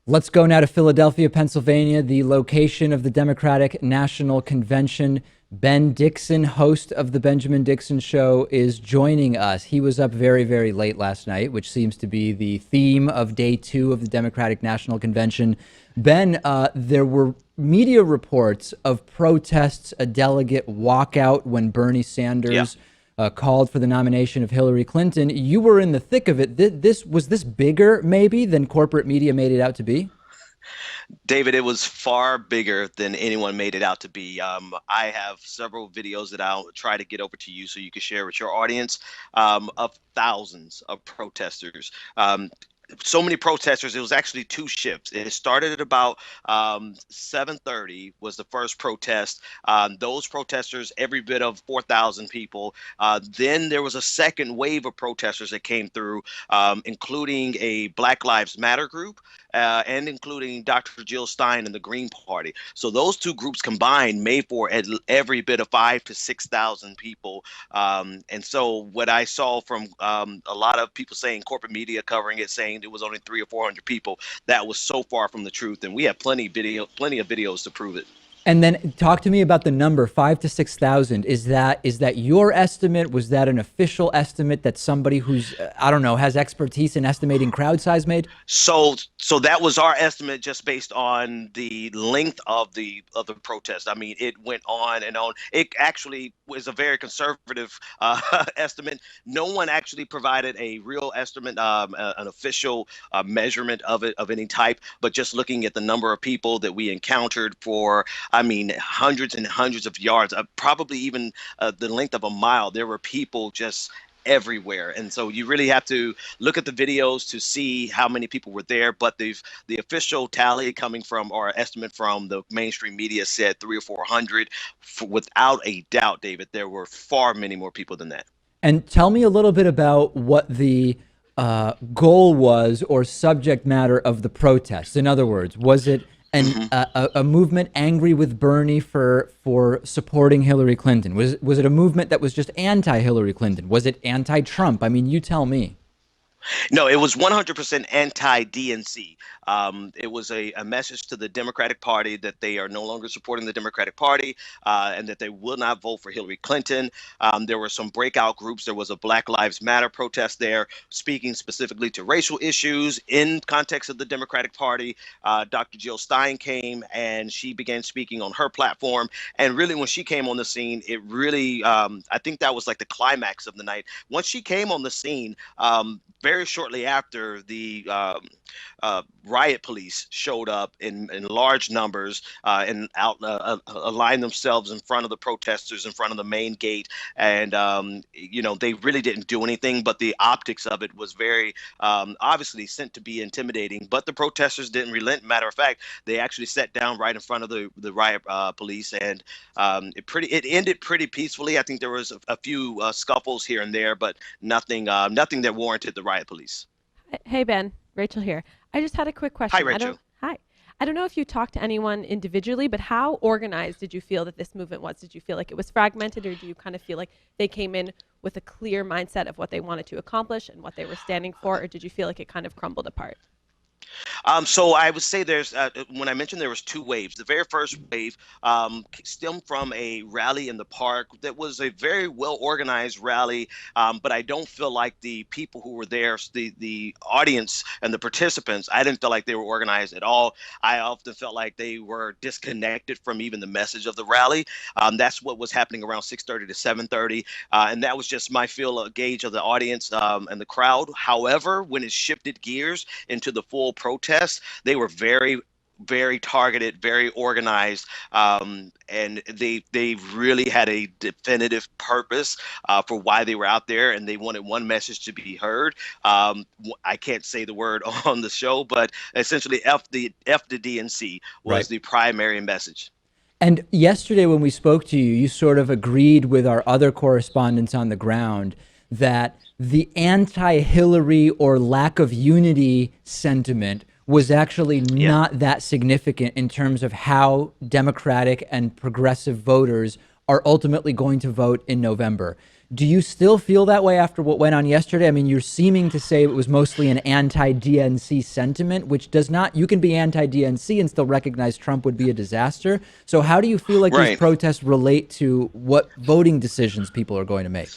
Let's go now to Philadelphia, Pennsylvania, the location of the Democratic National Convention. Ben Dixon, host of the Benjamin Dixon Show, is joining us. He was up very, very late last night, which seems to be the theme of day two of the Democratic National Convention. Ben, there were media reports of protests, a delegate walkout when Bernie Yeah. Sanders called for the nomination of Hillary Clinton. You were in the thick of it. Was this bigger, maybe, than corporate media made it out to be? David, it was far bigger than anyone made it out to be. I have several videos that I'll try to get over to you so you can share with your audience of thousands of protesters. So many protesters. It was actually two shifts. It started at about 7:30 was the first protest. Those protesters, every bit of 4,000 people. Then there was a second wave of protesters that came through, including a Black Lives Matter group and including Dr. Jill Stein and the Green Party. So those two groups combined made for every bit of 5 to 6,000 people. And so what I saw from a lot of people saying, corporate media covering it, saying it was only 300 or 400 people, that was so far from the truth. And we have plenty of videos to prove it. And then talk to me about the number 5 to 6,000. Is that your estimate? Was that an official estimate that somebody who's I don't know, has expertise in estimating crowd size made? So that was our estimate, just based on the length of the protest. I mean, it went on and on. It actually was a very conservative estimate. No one actually provided a real estimate, an official measurement of it of any type. But just looking at the number of people that we encountered for, I mean, hundreds and hundreds of yards, probably even the length of a mile. There were people just everywhere. And so you really have to look at the videos to see how many people were there. But the official tally coming from, or estimate from the mainstream media, said 300 or 400. Without a doubt, David, there were far many more people than that. And tell me a little bit about what the goal was or subject matter of the protest. In other words, was it a movement angry with Bernie for supporting Hillary Clinton? Was it a movement that was just anti-Hillary Clinton? Was it anti-Trump? I mean, you tell me. No, it was 100% anti-DNC. It was a message to the Democratic Party that they are no longer supporting the Democratic Party, and that they will not vote for Hillary Clinton. There were some breakout groups. There was a Black Lives Matter protest there, speaking specifically to racial issues in context of the Democratic Party. Dr. Jill Stein came and she began speaking on her platform. And really, when she came on the scene, it really, I think that was like the climax of the night. Once she came on the scene, very shortly after, the riot police showed up in large numbers, and aligned themselves in front of the protesters, in front of the main gate. And, they really didn't do anything, but the optics of it was very obviously sent to be intimidating. But the protesters didn't relent. Matter of fact, they actually sat down right in front of the riot police, and it ended pretty peacefully. I think there was a few scuffles here and there, but nothing that warranted the riot police. Hey Ben, Rachel here. I just had a quick Hi, question. Rachel. Hi. I don't know if you talked to anyone individually, but how organized did you feel that this movement was? Did you feel like it was fragmented, or do you kind of feel like they came in with a clear mindset of what they wanted to accomplish and what they were standing for, or did you feel like it kind of crumbled apart? So I would say there's when I mentioned there was two waves. The very first wave stemmed from a rally in the park that was a very well organized rally, but I don't feel like the people who were there, the audience and the participants, I didn't feel like they were organized at all. I often felt like they were disconnected from even the message of the rally. That's what was happening around 6:30 to 7:30, and that was just my gauge of the audience and the crowd. However, when it shifted gears into the full protest, they were very, very targeted, very organized, and they really had a definitive purpose for why they were out there, and they wanted one message to be heard. I can't say the word on the show, but essentially, F the DNC was Right. the primary message. And yesterday when we spoke to you, you sort of agreed with our other correspondents on the ground that the anti-Hillary or lack of unity sentiment was actually Yeah. not that significant in terms of how Democratic and progressive voters are ultimately going to vote in November. Do you still feel that way after what went on yesterday? I mean, you're seeming to say it was mostly an anti-DNC sentiment, which does not, you can be anti-DNC and still recognize Trump would be a disaster. So how do you feel like these Right. protests relate to what voting decisions people are going to make?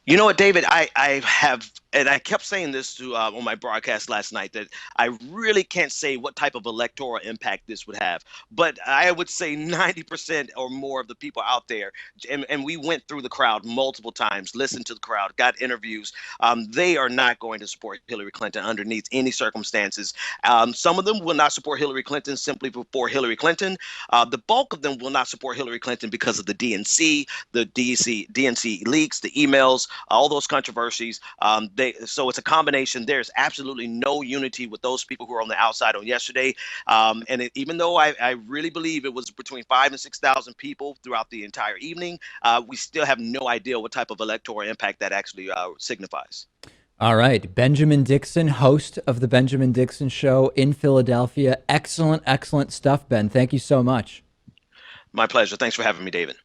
You know what, David? I have, and I kept saying this to on my broadcast last night, that I really can't say what type of electoral impact this would have. But I would say 90% or more of the people out there, and we went through the crowd multiple times, listened to the crowd, got interviews. They are not going to support Hillary Clinton underneath any circumstances. Some of them will not support Hillary Clinton simply for Hillary Clinton. The bulk of them will not support Hillary Clinton because of the DNC, the DNC leaks, the emails, all those controversies. So it's a combination. There's absolutely no unity with those people who were on the outside on yesterday. Even though I really believe it was between 5,000 and 6,000 people throughout the entire evening, we still have no idea what type of electoral impact that actually signifies. All right. Benjamin Dixon, host of the Benjamin Dixon Show in Philadelphia. Excellent, excellent stuff, Ben. Thank you so much. My pleasure. Thanks for having me, David.